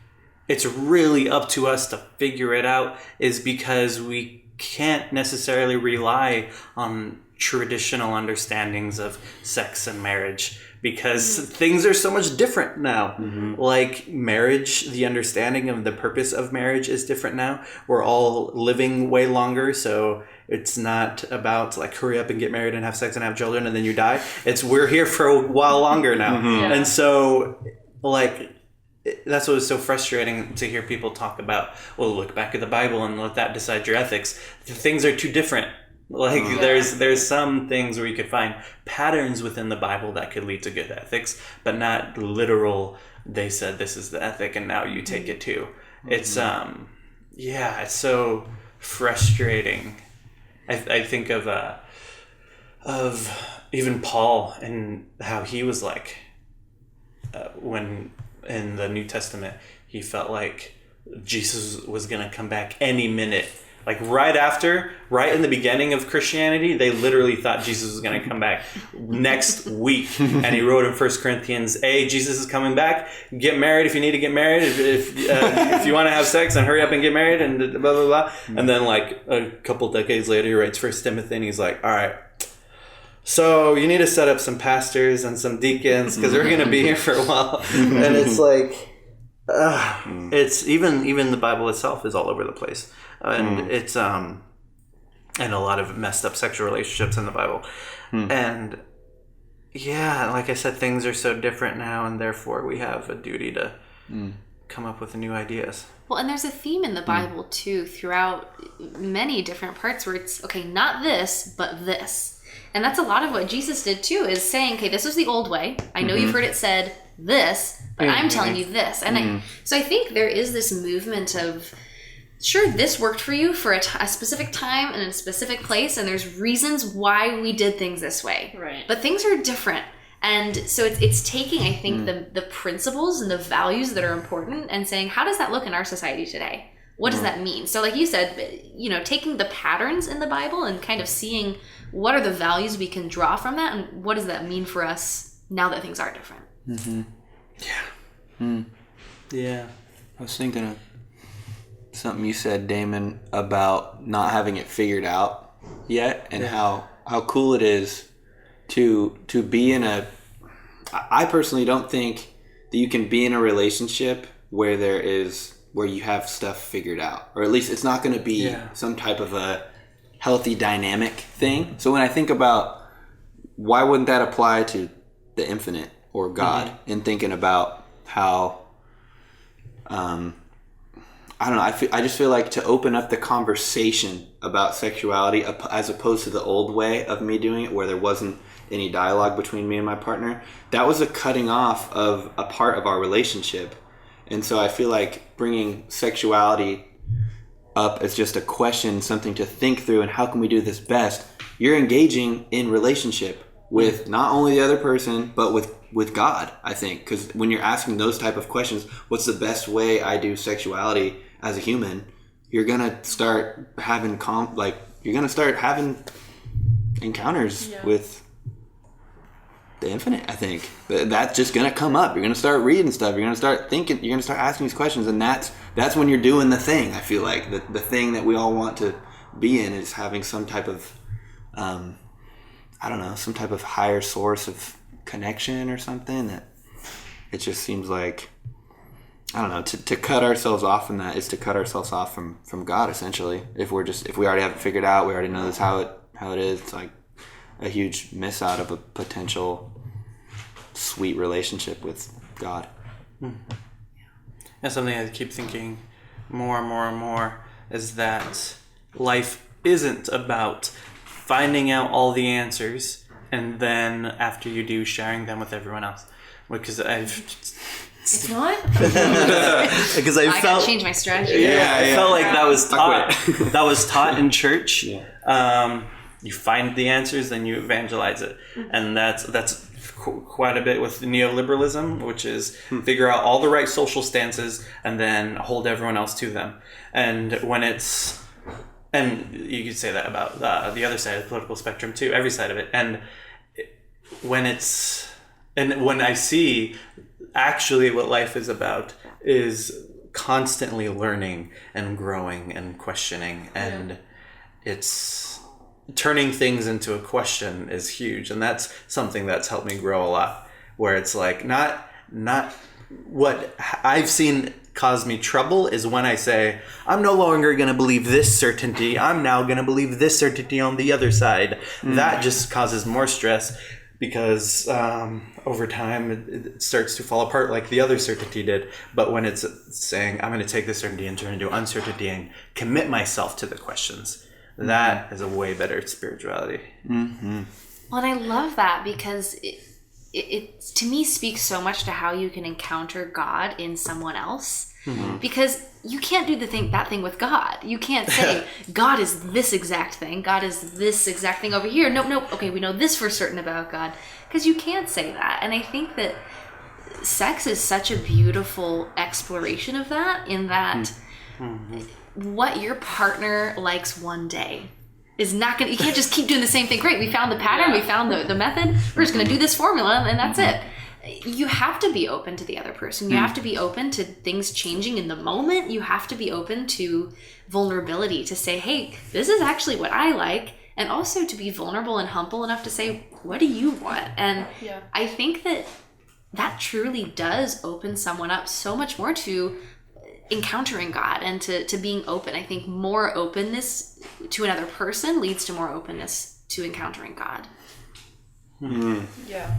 Speaker 1: it's really up to us to figure it out is because we can't necessarily rely on traditional understandings of sex and marriage, because things are so much different now. Like marriage, the understanding of the purpose of marriage is different now. We're all living way longer, so it's not about like hurry up and get married and have sex and have children and then you die. It's we're here for a while longer now. And so like that's what was so frustrating to hear people talk about, well, look back at the Bible and let that decide your ethics. Things are too different. Like there's some things where you could find patterns within the Bible that could lead to good ethics, but not literal, they said this is the ethic and now you take it too. It's it's so frustrating. I think of even Paul and how he was like when in the New Testament he felt like Jesus was gonna come back any minute. Like right in the beginning of Christianity, they literally thought Jesus was going to come back next week. And he wrote in 1 Corinthians, hey, Jesus is coming back. Get married if you need to get married. If you want to have sex, then hurry up and get married and blah, blah, blah. And then like a couple decades later, he writes 1 Timothy and he's like, all right, so you need to set up some pastors and some deacons because we're going to be here for a while. And it's like, it's even the Bible itself is all over the place. And it's and a lot of messed up sexual relationships in the Bible. And yeah, like I said, things are so different now, and therefore we have a duty to come up with new ideas.
Speaker 2: Well, and there's a theme in the Bible too throughout many different parts where it's, okay, not this, but this. And that's a lot of what Jesus did too, is saying, okay, this was the old way. I know you've heard it said this, but I'm telling you this. And so I think there is this movement of, sure, this worked for you for a specific time and in a specific place, and there's reasons why we did things this way.
Speaker 4: Right.
Speaker 2: But things are different. And so it's taking, I think, the principles and the values that are important and saying, how does that look in our society today? What does that mean? So like you said, you know, taking the patterns in the Bible and kind of seeing what are the values we can draw from that, and what does that mean for us now that things are different.
Speaker 1: Yeah.
Speaker 3: I was thinking of something you said, Damon, about not having it figured out yet, and how cool it is to be in a... I personally don't think that you can be in a relationship where you have stuff figured out, or at least it's not going to be some type of a healthy dynamic thing. So when I think about why wouldn't that apply to the infinite or God, and thinking about how I don't know, I just feel like to open up the conversation about sexuality as opposed to the old way of me doing it, where there wasn't any dialogue between me and my partner, that was a cutting off of a part of our relationship. And so I feel like bringing sexuality up as just a question, something to think through, and how can we do this best, you're engaging in relationship with not only the other person, but with God, I think. Because when you're asking those type of questions, what's the best way I do sexuality as a human, you're going to start having encounters with the infinite, I think. That's just going to come up. You're going to start reading stuff. You're going to start thinking. You're going to start asking these questions. And that's when you're doing the thing, I feel like. The thing that we all want to be in is having some type of, some type of higher source of connection or something. That it just seems like, I don't know, to cut ourselves off from that is to cut ourselves off from God, essentially. If we already have it figured out, we already know this how it is. It's like a huge miss out of a potential sweet relationship with God.
Speaker 1: And something I keep thinking more and more and more is that life isn't about finding out all the answers and then after you do, sharing them with everyone else. Because
Speaker 2: It's not?
Speaker 1: Because I
Speaker 2: gotta change my strategy.
Speaker 1: Yeah, I felt like that was taught. That was taught in church. Yeah. You find the answers, then you evangelize it, and that's quite a bit with neoliberalism, which is figure out all the right social stances and then hold everyone else to them. And you could say that about the other side of the political spectrum too, every side of it. And when I see actually what life is about is constantly learning and growing and questioning, and it's turning things into a question is huge. And that's something that's helped me grow a lot, where it's like not what I've seen cause me trouble is when I say, I'm no longer going to believe this certainty, I'm now going to believe this certainty on the other side. That just causes more stress, because over time it starts to fall apart like the other certainty did. But when it's saying, I'm going to take this certainty and turn it into uncertainty and commit myself to the questions, that is a way better spirituality.
Speaker 2: Well, and I love that, because it to me speaks so much to how you can encounter God in someone else. Because you can't do that thing with God. You can't say, God is this exact thing. God is this exact thing over here. Nope. Okay, we know this for certain about God. Because you can't say that. And I think that sex is such a beautiful exploration of that, in that what your partner likes one day is not going to... You can't just keep doing the same thing. Great, we found the pattern, we found the method. We're just going to do this formula, and that's it. You have to be open to the other person. You have to be open to things changing in the moment. You have to be open to vulnerability, to say, hey, this is actually what I like. And also to be vulnerable and humble enough to say, what do you want? And I think that truly does open someone up so much more to encountering God and to being open. I think more openness to another person leads to more openness to encountering God.
Speaker 4: Yeah.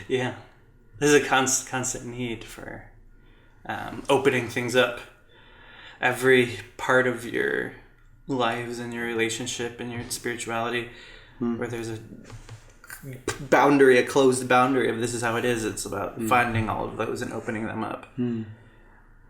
Speaker 1: Yeah. There's a constant need for opening things up. Every part of your lives and your relationship and your spirituality, where there's a boundary, a closed boundary of this is how it is, it's about finding all of those and opening them up.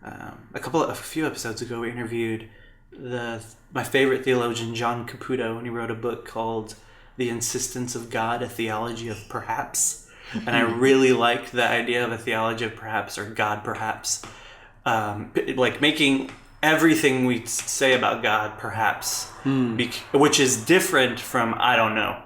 Speaker 1: A few episodes ago, we interviewed my favorite theologian, John Caputo, and he wrote a book called The Insistence of God, A Theology of Perhaps. And I really liked the idea of a theology of perhaps, or God perhaps, like making everything we say about God perhaps, which is different from I don't know.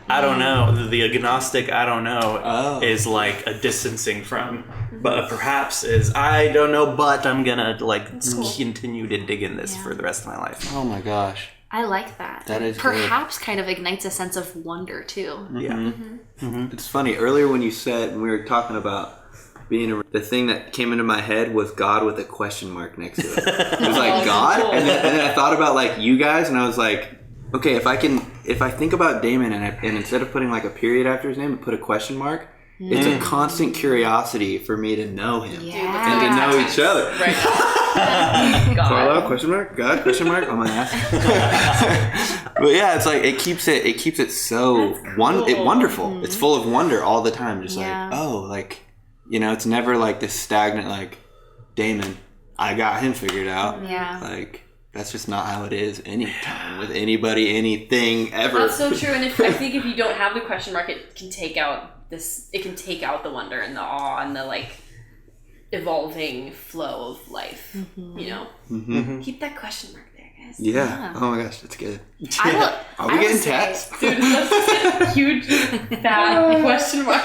Speaker 1: I don't know. The agnostic I don't know is like a distancing from, but perhaps is I don't know, but I'm gonna continue to dig in this for the rest of my life.
Speaker 3: Oh my gosh.
Speaker 2: I like that.
Speaker 3: That is
Speaker 2: perhaps kind of ignites a sense of wonder too.
Speaker 1: Yeah.
Speaker 3: It's funny. Earlier when we were talking about being the thing that came into my head was God with a question mark next to it. It was like God, and then I thought about like you guys, and I was like, okay, if I think about Damon and instead of putting like a period after his name, I put a question mark. It's a constant curiosity for me to know him and to know each other.
Speaker 4: Right.
Speaker 3: Carlyle, question mark? God, question mark? On my ass. But yeah, it's like it keeps it so wonderful. It's full of wonder all the time. Just it's never like this stagnant like Damon. I got him figured out.
Speaker 2: Yeah.
Speaker 3: Like that's just not how it is anytime with anybody, anything, ever.
Speaker 4: That's so true. And I think if you don't have the question mark, it can take out the wonder and the awe and the like evolving flow of life. You know, keep that question mark there, guys.
Speaker 3: Yeah. Oh my gosh, that's good.
Speaker 2: Are
Speaker 3: we getting tats?
Speaker 4: Dude, that's just a huge bad question mark.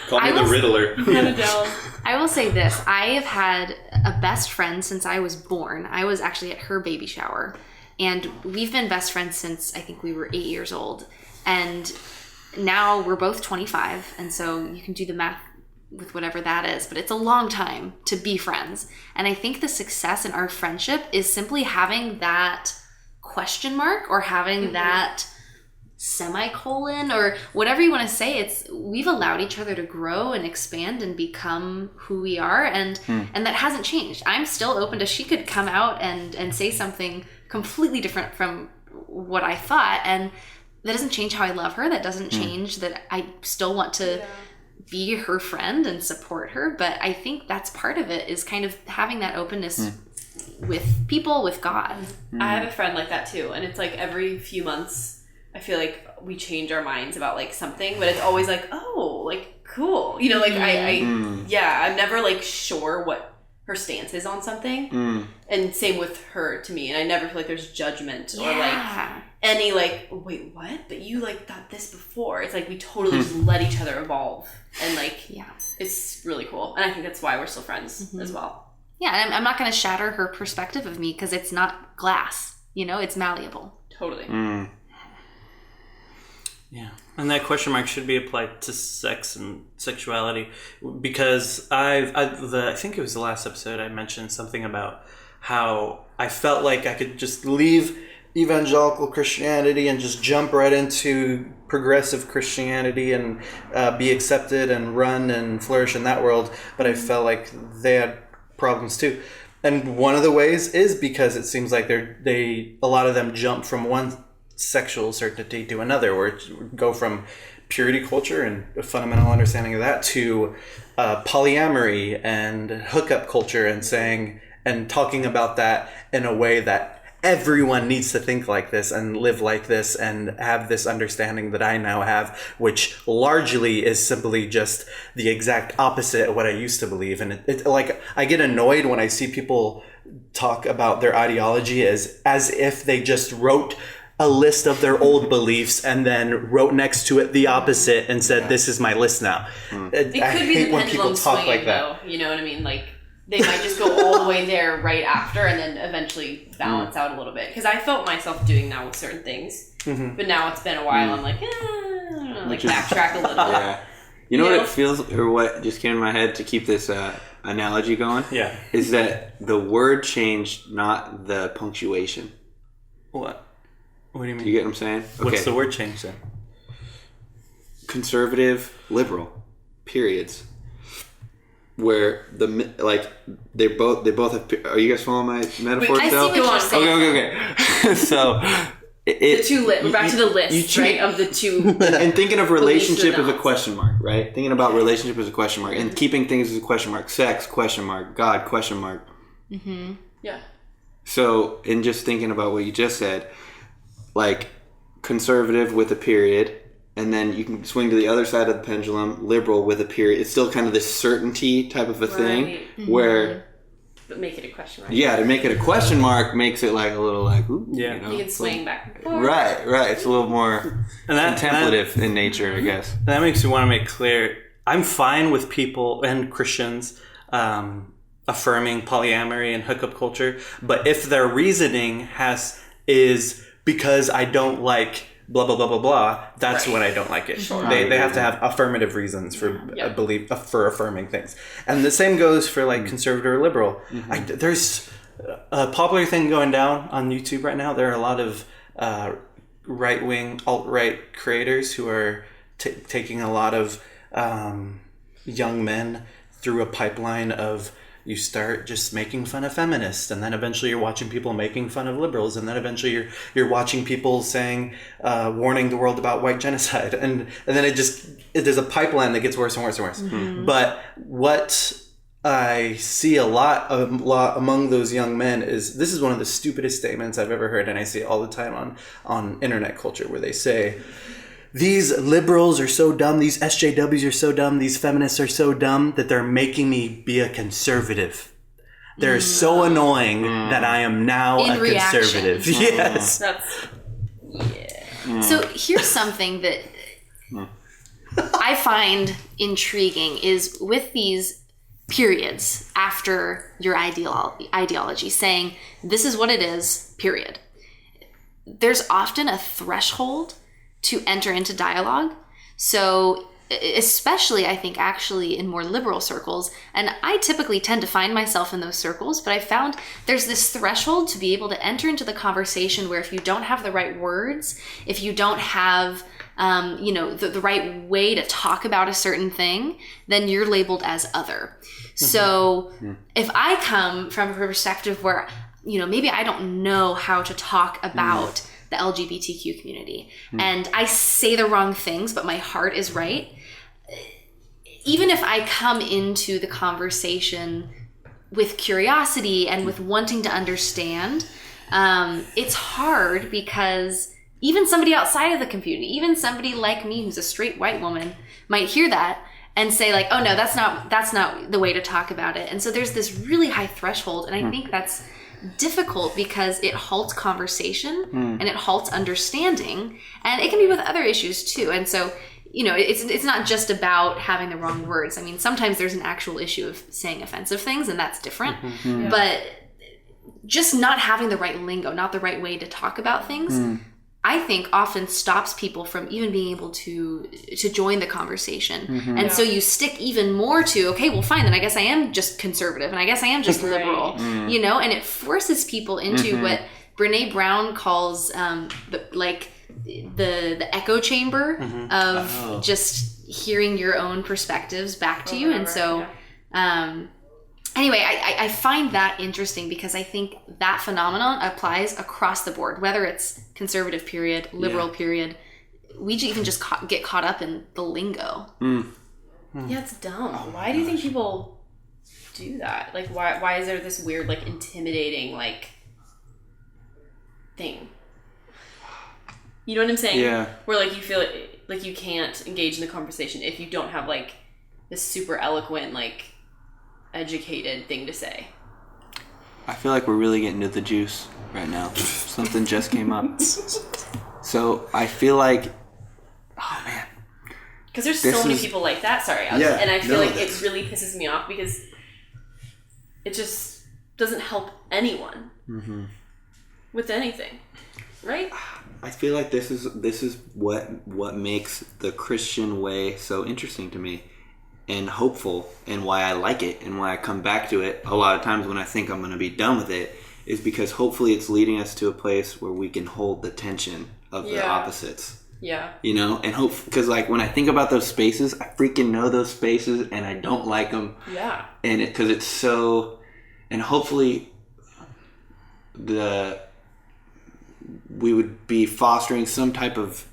Speaker 1: Call me the Riddler.
Speaker 2: I will say this. I have had a best friend since I was born. I was actually at her baby shower. And we've been best friends since I think we were 8 years old. And now we're both 25. And so you can do the math with whatever that is. But it's a long time to be friends. And I think the success in our friendship is simply having that question mark or having that semicolon or whatever you want to say. We've allowed each other to grow and expand and become who we are, and that hasn't changed. I'm still open to she could come out and say something completely different from what I thought, and that doesn't change how I love her. That doesn't change that I still want to be her friend and support her. But I think that's part of it, is kind of having that openness with people, with God.
Speaker 4: I have a friend like that too, and it's like every few months I feel like we change our minds about like something, but it's always like, oh, like cool, you know, like I'm never like sure what her stance is on something, and same with her to me, and I never feel like there's judgment or like any like, wait, what? But you like thought this before. It's like we totally just let each other evolve, and like it's really cool, and I think that's why we're still friends as well.
Speaker 2: Yeah, and I'm not going to shatter her perspective of me because it's not glass, you know, it's malleable.
Speaker 4: Totally.
Speaker 1: Yeah, and that question mark should be applied to sex and sexuality, because I think it was the last episode I mentioned something about how I felt like I could just leave evangelical Christianity and just jump right into progressive Christianity and be accepted and run and flourish in that world, but I felt like they had problems too. And one of the ways is because it seems like a lot of them jump from one sexual certainty to another, where go from purity culture and a fundamental understanding of that to polyamory and hookup culture, and saying and talking about that in a way that everyone needs to think like this and live like this and have this understanding that I now have, which largely is simply just the exact opposite of what I used to believe. And it like I get annoyed when I see people talk about their ideology as if they just wrote a list of their old beliefs and then wrote next to it the opposite and said, "This is my list now."
Speaker 4: It could be the pendulum swinging, though. You know what I mean? Like they might just go all the way there right after, and then eventually balance out a little bit. Because I felt myself doing that with certain things, but now it's been a while. I'm like, I don't know, like backtrack a little.
Speaker 3: Yeah. You know what it feels, or what just came in my head to keep this analogy going?
Speaker 1: Yeah.
Speaker 3: Is that the word changed, not the punctuation.
Speaker 1: What? What do you mean?
Speaker 3: You get what I'm saying? Okay.
Speaker 1: What's the word change then?
Speaker 3: Conservative, liberal, periods. Where they both have. Are you guys following my metaphor?
Speaker 2: I see what you're saying.
Speaker 3: Okay. So
Speaker 4: we're back to the list, right? Of the two.
Speaker 3: And thinking of relationship as a
Speaker 4: not.
Speaker 3: question mark, right? Thinking about relationship as a question mark, and keeping things as a question mark. Sex, question mark. God, question mark.
Speaker 2: Mm-hmm.
Speaker 4: Yeah.
Speaker 3: So, in just thinking about what you just said, like conservative with a period, and then you can swing to the other side of the pendulum, liberal with a period. It's still kind of this certainty type of a thing where...
Speaker 4: But make it a question mark.
Speaker 3: Yeah, to make it a question mark makes it like a little like, ooh,
Speaker 1: yeah.
Speaker 3: You know,
Speaker 4: you can swing back and forth.
Speaker 3: Right. It's a little more contemplative in nature, I guess.
Speaker 1: That makes me want to make clear, I'm fine with people and Christians affirming polyamory and hookup culture, but if their reasoning is because I don't like blah blah blah blah blah, that's when I don't like it. Sure. They have to have affirmative reasons for for affirming things, and the same goes for like conservative or liberal. There's a popular thing going down on YouTube right now. There are a lot of right-wing alt-right creators who are taking a lot of young men through a pipeline of, you start just making fun of feminists, and then eventually you're watching people making fun of liberals, and then eventually you're watching people saying, warning the world about white genocide, and then there's a pipeline that gets worse and worse and worse. Mm-hmm. But what I see a lot among those young men is, this is one of the stupidest statements I've ever heard, and I see it all the time on internet culture, where they say, these liberals are so dumb, these SJWs are so dumb, these feminists are so dumb that they're making me be a conservative. They're so annoying that I am now a conservative. Yes.
Speaker 2: So here's something that I find intriguing is with these periods after your ideology, saying this is what it is, period. There's often a threshold to enter into dialogue. So especially, I think, actually in more liberal circles, and I typically tend to find myself in those circles, but I found there's this threshold to be able to enter into the conversation where if you don't have the right words, if you don't have the right way to talk about a certain thing, then you're labeled as other. So if I come from a perspective where, maybe I don't know how to talk about the LGBTQ community, and I say the wrong things, but my heart is right. Even if I come into the conversation with curiosity and with wanting to understand, it's hard because even somebody outside of the community, even somebody like me who's a straight white woman, might hear that and say like, oh no, that's not the way to talk about it. And so there's this really high threshold, and I think that's difficult because it halts conversation and it halts understanding, and it can be with other issues too. And so, it's not just about having the wrong words. I mean, sometimes there's an actual issue of saying offensive things, and that's different. Yeah. But just not having the right lingo, not the right way to talk about things, I think often stops people from even being able to join the conversation. And so you stick even more to, okay, well fine, then I guess I am just conservative, and I guess I am just liberal, and it forces people into what Brene Brown calls the echo chamber of just hearing your own perspectives back to you. And so anyway, I find that interesting because I think that phenomenon applies across the board, whether it's conservative period, liberal period. We even just get caught up in the lingo.
Speaker 4: Yeah, it's dumb. Why do you think people do that? Like, why is there this weird, like, intimidating, like, thing? You know what I'm saying? Yeah. Where, like, you feel like you can't engage in the conversation if you don't have, like, this super eloquent, like, educated thing to say.
Speaker 3: I feel like we're really getting to the juice right now. Something just came up. So I feel like, oh man,
Speaker 4: because there's so many people like that. Sorry, and I feel like it really pisses me off because it just doesn't help anyone with anything, right?
Speaker 3: I feel like this is what makes the Christian way so interesting to me. And hopeful, and why I like it, and why I come back to it a lot of times when I think I'm going to be done with it, is because hopefully it's leading us to a place where we can hold the tension of the opposites.
Speaker 4: Yeah.
Speaker 3: You know, and hope, because like when I think about those spaces, I freaking know those spaces and I don't like them.
Speaker 4: Yeah.
Speaker 3: And because it's so, and hopefully we would be fostering some type of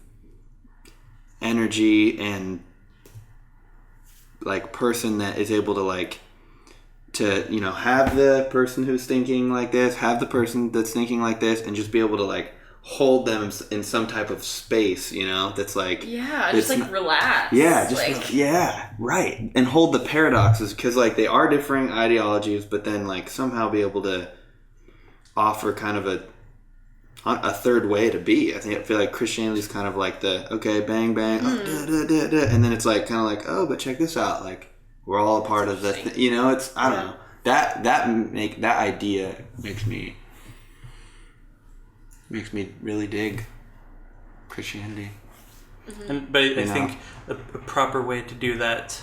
Speaker 3: energy and like person that is able to like, to, you know, have the person who's thinking like this, have the person that's thinking like this, and just be able to like hold them in some type of space, you know, that's like,
Speaker 4: just like relax.
Speaker 3: Yeah, just like, yeah, right. And hold the paradoxes, because like they are differing ideologies, but then like somehow be able to offer kind of a third way to be. I feel like Christianity is kind of like the, okay, bang bang, oh, and then it's like kind of like, oh, but check this out, like we're all a part of the you know, it's, I don't know, that idea makes me really dig Christianity.
Speaker 1: But I think a proper way to do that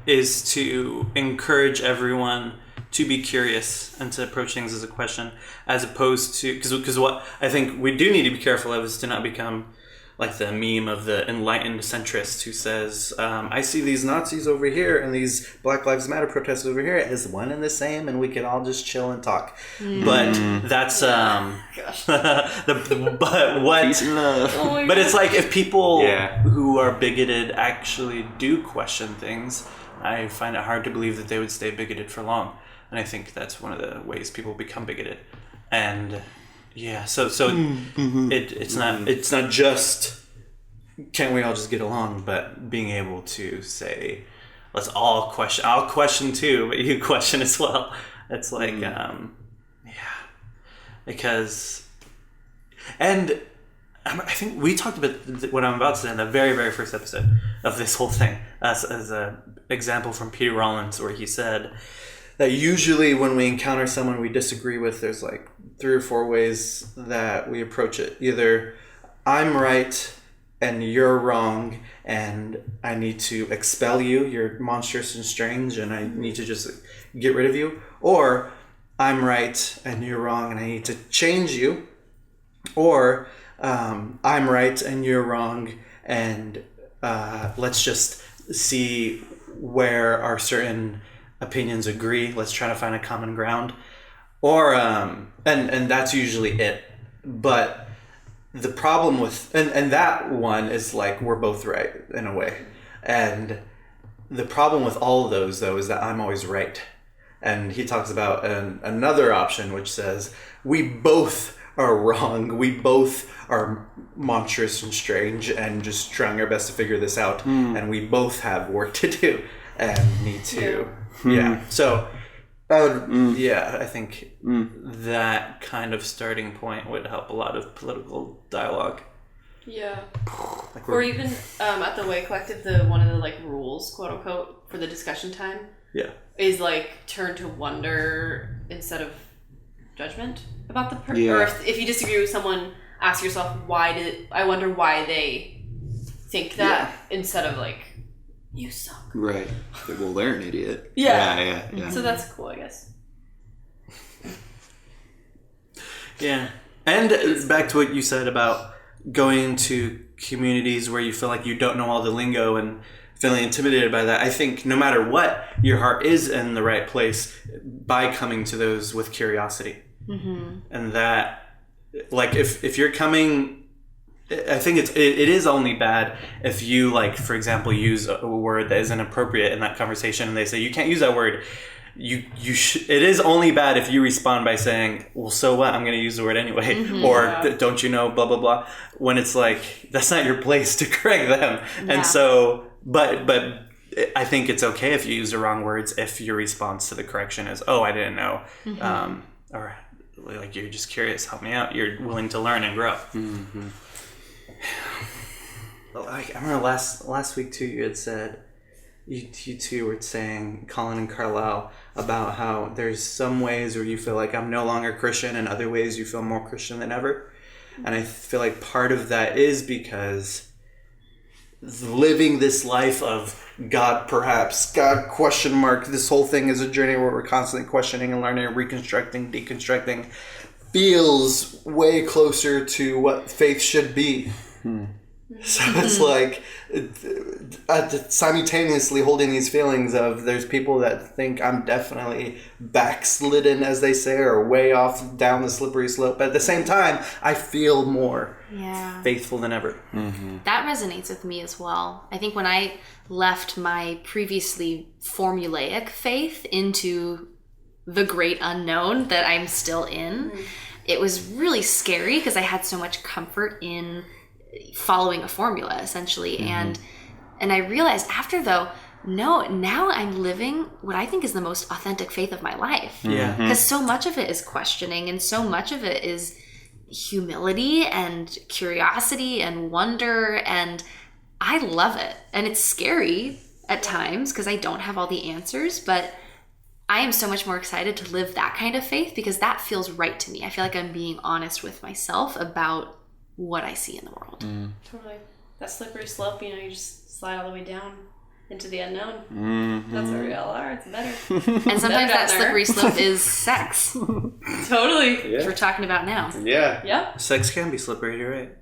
Speaker 1: is to encourage everyone to be curious and to approach things as a question, as opposed to, because what I think we do need to be careful of is to not become like the meme of the enlightened centrist who says, I see these Nazis over here and these Black Lives Matter protests over here as one and the same, and we can all just chill and talk. But that's but what?
Speaker 3: Peace and love.
Speaker 1: But it's like if people who are bigoted actually do question things, I find it hard to believe that they would stay bigoted for long. And I think that's one of the ways people become bigoted. And it's not just can't we all just get along, but being able to say, let's all question. I'll question too, but you question as well. It's like because, and I think we talked about what I'm about to say in the very, very first episode of this whole thing as an example from Peter Rollins, where he said that usually when we encounter someone we disagree with, there's like 3 or 4 ways that we approach it. Either I'm right and you're wrong and I need to expel you, you're monstrous and strange and I need to just get rid of you. Or I'm right and you're wrong and I need to change you. Or I'm right and you're wrong and let's just see where our certain opinions agree. Let's try to find a common ground. Or and that's usually it. But the problem with and that one is like we're both right in a way. And the problem with all of those though is that I'm always right. And he talks about another option which says we both are wrong. We both are monstrous and strange and just trying our best to figure this out. And we both have work to do and need to So I would I think that kind of starting point would help a lot of political dialogue.
Speaker 4: Yeah. Or even at the Way Collective, one of the like rules, quote unquote, for the discussion time is like turn to wonder instead of judgment about the person. Or if you disagree with someone, ask yourself, I wonder why they think that instead of like, you suck.
Speaker 3: Right. Well, they're an idiot.
Speaker 4: Yeah. So that's cool, I guess.
Speaker 1: Yeah. And back to what you said about going to communities where you feel like you don't know all the lingo and feeling intimidated by that. I think no matter what, your heart is in the right place by coming to those with curiosity. And that, like, if you're coming, I think it is only bad if you, like, for example, use a word that isn't appropriate in that conversation and they say you can't use that word. It is only bad if you respond by saying, well, so what? I'm going to use the word anyway. Or don't you know, blah, blah, blah. When it's like, that's not your place to correct them. Yeah. And so, but I think it's okay if you use the wrong words if your response to the correction is, oh, I didn't know. Or like, you're just curious, help me out. You're willing to learn and grow. I remember last week too, you had said, you two were saying, Collin and Carlyle, about how there's some ways where you feel like I'm no longer Christian and other ways you feel more Christian than ever. And I feel like part of that is because living this life of God, perhaps, God, question mark. This whole thing is a journey where we're constantly questioning and learning and reconstructing, deconstructing, feels way closer to what faith should be. So it's like simultaneously holding these feelings of there's people that think I'm definitely backslidden, as they say, or way off down the slippery slope. But at the same time, I feel more faithful than ever.
Speaker 2: That resonates with me as well. I think when I left my previously formulaic faith into the great unknown that I'm still in, it was really scary because I had so much comfort in following a formula, essentially. And I realized after, though, no, now I'm living what I think is the most authentic faith of my life.
Speaker 1: Yeah.
Speaker 2: Because so much of it is questioning, and so much of it is humility and curiosity and wonder, and I love it. And it's scary at times because I don't have all the answers, but I am so much more excited to live that kind of faith because that feels right to me. I feel like I'm being honest with myself about what I see in the world.
Speaker 4: Totally. That slippery slope, you just slide all the way down into the unknown. That's where we all are. It's better.
Speaker 2: And sometimes that slippery slope is sex,
Speaker 4: Totally.
Speaker 2: which we're talking about now.
Speaker 3: Yeah.
Speaker 4: Yep.
Speaker 1: Sex can be slippery, you're right.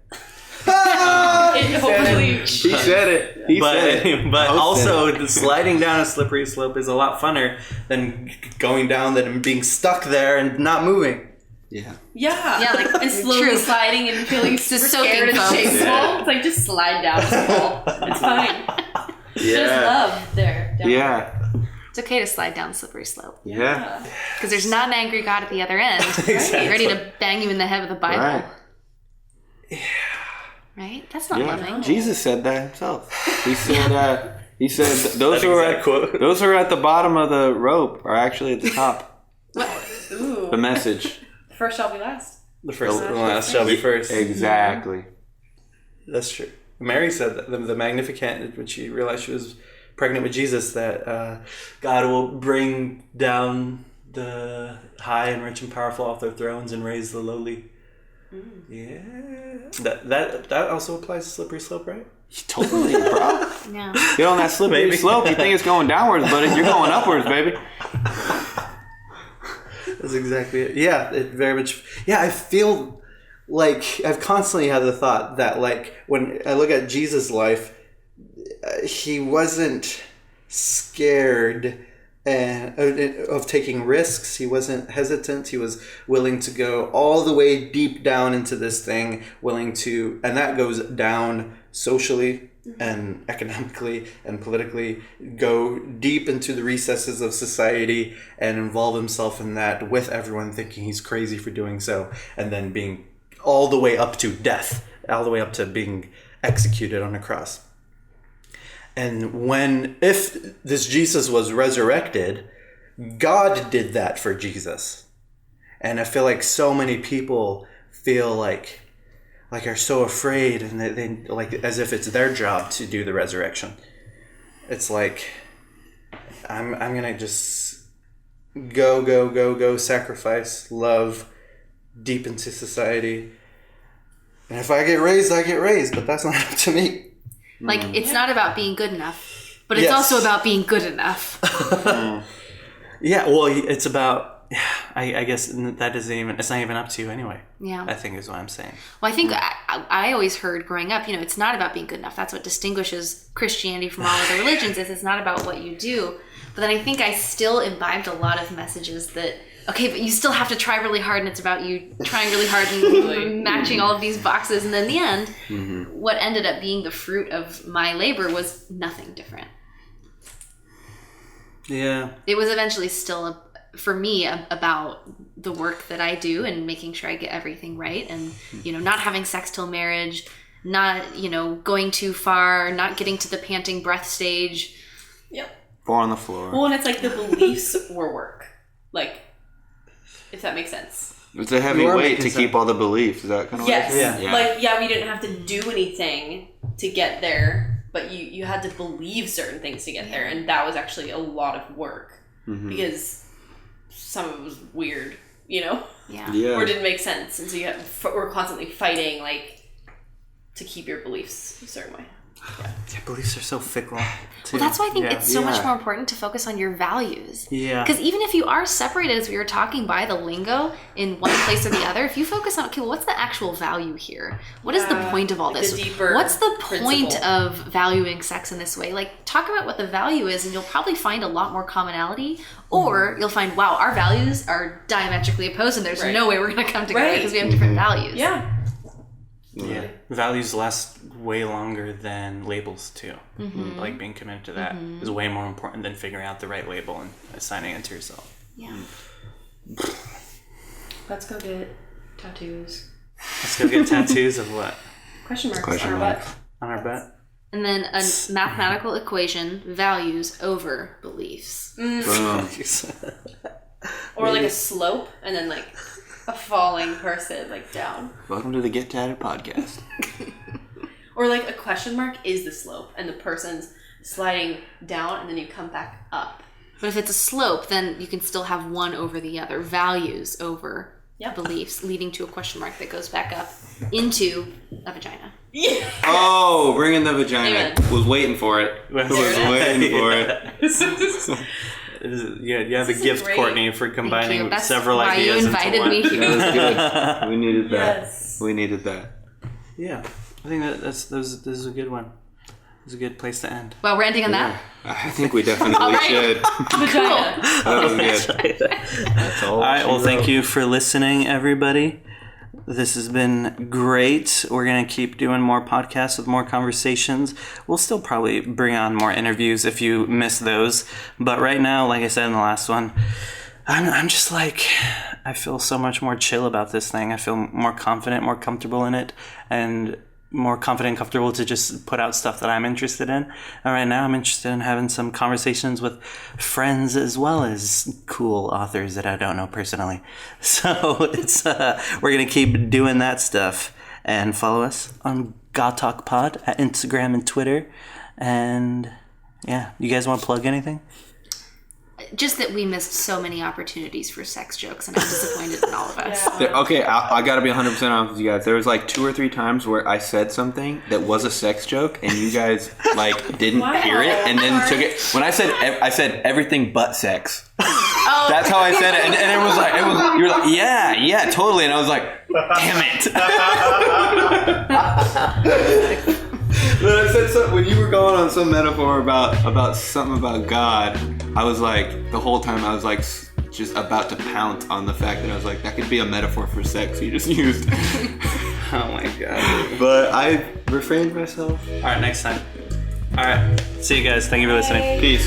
Speaker 4: Hopefully.
Speaker 3: He said it. He said it.
Speaker 1: But
Speaker 3: Host
Speaker 1: also,
Speaker 3: said it.
Speaker 1: sliding down a slippery slope is a lot funner than going down that and being stuck there and not moving.
Speaker 3: Yeah.
Speaker 4: Yeah,
Speaker 2: like,
Speaker 4: and slowly
Speaker 2: true.
Speaker 4: sliding and feeling super
Speaker 2: soaking,
Speaker 4: scared and
Speaker 2: folks.
Speaker 4: shameful.
Speaker 3: Yeah.
Speaker 4: It's like just slide down. It's fine. There's love there. Down
Speaker 3: Yeah.
Speaker 2: It's okay to slide down the slippery slope
Speaker 3: Yeah.
Speaker 2: because there's not an angry God at the other end, ready to bang you in the head with a Bible.
Speaker 3: Right.
Speaker 2: Right? That's not
Speaker 3: Yeah.
Speaker 2: loving.
Speaker 3: Jesus said that himself. He said those who
Speaker 1: exact quote.
Speaker 3: those who are at the bottom of the rope are actually at the top.
Speaker 4: Ooh.
Speaker 3: The message.
Speaker 4: First shall be last.
Speaker 1: The first and the last shall be first.
Speaker 3: Exactly.
Speaker 1: That's true. Mary said that, the Magnificat, when she realized she was pregnant with Jesus, that God will bring down the high and rich and powerful off their thrones and raise the lowly. Yeah. That also applies to slippery slope, right?
Speaker 3: Totally, bro.
Speaker 2: Yeah.
Speaker 3: Get on that slippery slope. You think it's going downwards, but you're going upwards, baby.
Speaker 1: That's exactly it. Yeah, it very much. Yeah, I feel like I've constantly had the thought that, like, when I look at Jesus' life, he wasn't scared of taking risks. He wasn't hesitant. He was willing to go all the way deep down into this thing, and that goes down socially and economically and politically, go deep into the recesses of society and involve himself in that with everyone thinking he's crazy for doing so, and then being all the way up to death, all the way up to being executed on a cross. And if this Jesus was resurrected, God did that for Jesus. And I feel like so many people feel like are so afraid, and they like as if it's their job to do the resurrection. It's like I'm gonna just go sacrifice, love, deep into society. And if I get raised, I get raised, but that's not up to me.
Speaker 2: Like, it's not about being good enough, but it's
Speaker 1: Yes.
Speaker 2: also about being good enough.
Speaker 1: Yeah, well, it's about. I guess that isn't even. It's not even up to you anyway.
Speaker 2: Yeah.
Speaker 1: I think is what I'm saying.
Speaker 2: Well, I think I always heard growing up, it's not about being good enough. That's what distinguishes Christianity from all other religions, is it's not about what you do. But then I think I still imbibed a lot of messages that, okay, but you still have to try really hard, and it's about you trying really hard and matching all of these boxes. And then in the end, what ended up being the fruit of my labor was nothing different.
Speaker 1: Yeah.
Speaker 2: It was eventually still, for me, about the work that I do and making sure I get everything right, and not having sex till marriage, not going too far, not getting to the panting breath stage.
Speaker 4: Yep.
Speaker 3: Four on the floor.
Speaker 4: Well, and it's like the beliefs were work. Like, if that makes sense.
Speaker 3: It's a heavy
Speaker 1: You are
Speaker 3: weight
Speaker 1: making
Speaker 3: to keep all the beliefs. Is that kind of
Speaker 4: Yes.
Speaker 3: what it is?
Speaker 1: Yeah.
Speaker 4: Like, we didn't have to do anything to get there, but you had to believe certain things to get there, and that was actually a lot of work because some of it was weird,
Speaker 2: Yeah.
Speaker 3: Yeah.
Speaker 4: or didn't make sense, and so we're constantly fighting, like, to keep your beliefs a certain way.
Speaker 1: Yeah, beliefs are so fickle.
Speaker 2: Well, that's why I think it's so much more important to focus on your values.
Speaker 1: Yeah.
Speaker 2: Because even if you are separated, as we were talking, by the lingo in one place or the other, if you focus on, okay, well, what's the actual value here? What is the point of all this?
Speaker 4: The deeper
Speaker 2: what's the point
Speaker 4: principle.
Speaker 2: of valuing sex in this way? Like, talk about what the value is, and you'll probably find a lot more commonality. Or you'll find, wow, our values are diametrically opposed, and there's no way we're going to come together because we have different values.
Speaker 4: Yeah.
Speaker 1: Yeah, values last way longer than labels too. Like being committed to that is way more important than figuring out the right label and assigning it to yourself.
Speaker 2: Yeah.
Speaker 4: Let's go get tattoos.
Speaker 1: Let's go get tattoos of what?
Speaker 4: Question marks
Speaker 3: Question
Speaker 4: on our
Speaker 3: marks.
Speaker 4: butt.
Speaker 1: On our butt?
Speaker 2: And then a mathematical equation, values over beliefs.
Speaker 3: Boom.
Speaker 4: Or like a slope, and then like a falling person, like down.
Speaker 3: Welcome to the Get Tatted podcast.
Speaker 4: Or like a question mark is the slope, and the person's sliding down, and then you come back up.
Speaker 2: But if it's a slope, then you can still have one over the other. Values over beliefs, leading to a question mark that goes back up into a vagina.
Speaker 4: Yeah.
Speaker 3: Oh, bring in the vagina.
Speaker 4: Amen.
Speaker 3: Was waiting for it. Was waiting for it.
Speaker 1: You have a
Speaker 4: This is
Speaker 1: gift,
Speaker 4: great.
Speaker 1: Courtney, for combining
Speaker 2: That's
Speaker 1: several
Speaker 2: why
Speaker 1: ideas
Speaker 2: you invited
Speaker 1: into one.
Speaker 2: me here.
Speaker 3: That was good. We needed that.
Speaker 4: Yes.
Speaker 3: We needed that.
Speaker 1: Yeah, I think this is a good one. It's a good place to end.
Speaker 2: Well, we're ending on that.
Speaker 3: I think we definitely should.
Speaker 4: Vagina.
Speaker 3: That was good. That's all.
Speaker 1: All right, well, thank you for listening, everybody. This has been great. We're going to keep doing more podcasts with more conversations. We'll still probably bring on more interviews if you miss those. But right now, like I said in the last one, I'm just like, I feel so much more chill about this thing. I feel more confident, more comfortable in it, and more confident and comfortable to just put out stuff that I'm interested in. And right now I'm interested in having some conversations with friends as well as cool authors that I don't know personally. So it's we're going to keep doing that stuff. And follow us on God Talk Pod at Instagram and Twitter. And yeah, you guys want to plug anything?
Speaker 2: Just that we missed so many opportunities for sex jokes, and I'm disappointed in all of us.
Speaker 3: Okay, I gotta be 100% honest with you guys. There was like 2 or 3 times where I said something that was a sex joke, and you guys like didn't hear it, and then took it. When I said everything but sex.
Speaker 2: Oh.
Speaker 3: That's how I said it, and it was like you were like yeah, totally, and I was like, damn it. But I said something, when you were going on some metaphor about something about God, I was like, the whole time I was like just about to pounce on the fact that I was like, that could be a metaphor for sex you just used.
Speaker 1: Oh my god.
Speaker 3: But I refrained myself.
Speaker 1: All right, next time. All right, see you guys. Thank you for listening.
Speaker 3: Peace.